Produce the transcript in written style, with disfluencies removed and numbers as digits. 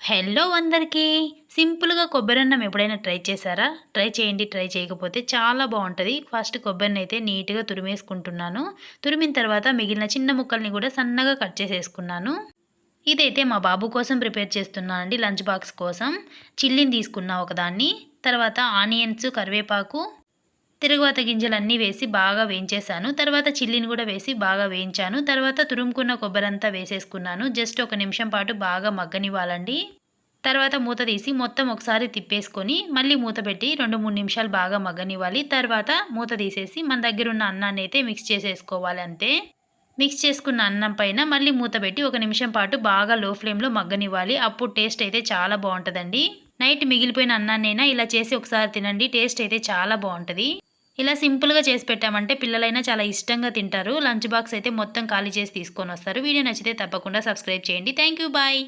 Hello అందరికీ. సింపుల్‌గా కొబ్బరన్నం ఎప్పుడైనా ట్రై చేశారా? ట్రై చేయండి. ట్రై చేయకపోతే చాలా బావుంటది. ఫస్ట్ కొబ్బరినైతే నీట్‌గా తురిమేసుకుంటున్నాను. తురిమిన తర్వాత మిగిలిన చిన్న ముక్కల్ని గూడా సన్నగా కట్ చేసేసుకున్నాను. ఇదైతే మా బాబు కోసం ప్రిపేర్ చేస్తున్నా అండి, లంచ్ బాక్స్ కోసం. చిల్లీని తీసుకున్నా ఒకదాన్ని. తర్వాత ఆనియన్స్, కరివేపాకు, తిరగవాత గింజలన్నీ వేసి బాగా వేయించేశాను. తర్వాత చిల్లీని గూడా వేసి బాగా వేయించాను. తర్వాత తురుముకున్న కొబ్బరంతా వేసేసుకున్నాను. జస్ట్ ఒక నిమిషం పాటు బాగా మగ్గనివ్వాలండి. తర్వాత మూత తీసి మొత్తం ఒకసారి తిప్పేసుకొని, మళ్ళీ మూత పెట్టి 2, 3 నిమిషాలు బాగా మగ్గనివ్వాలి. తర్వాత మూత తీసేసి మన దగ్గరున్న అన్నాన్నయితే మిక్స్ చేసేసుకోవాలి అంతే. మిక్స్ చేసుకున్న అన్నం పైన మళ్ళీ మూత పెట్టి ఒక నిమిషం పాటు బాగా లో ఫ్లేమ్‌లో మగ్గనివ్వాలి. అప్పుడు టేస్ట్ అయితే చాలా బావుంటదండి. నైట్ మిగిలిపోయిన అన్నాన్నైనా ఇలా చేసి ఒకసారి తినండి. టేస్ట్ అయితే చాలా బావుంటది. ఇలా సింపుల్‌గా చేసి పెట్టామంటే పిల్లలైనా చాలా ఇష్టంగా తింటారు. లంచ్ బాక్స్ అయితే మొత్తం ఖాళీ చేసి తీసుకొనొస్తారు. వీడియో నచ్చితే తప్పకుండా సబ్స్క్రైబ్ చేయండి. Thank you. బాయ్.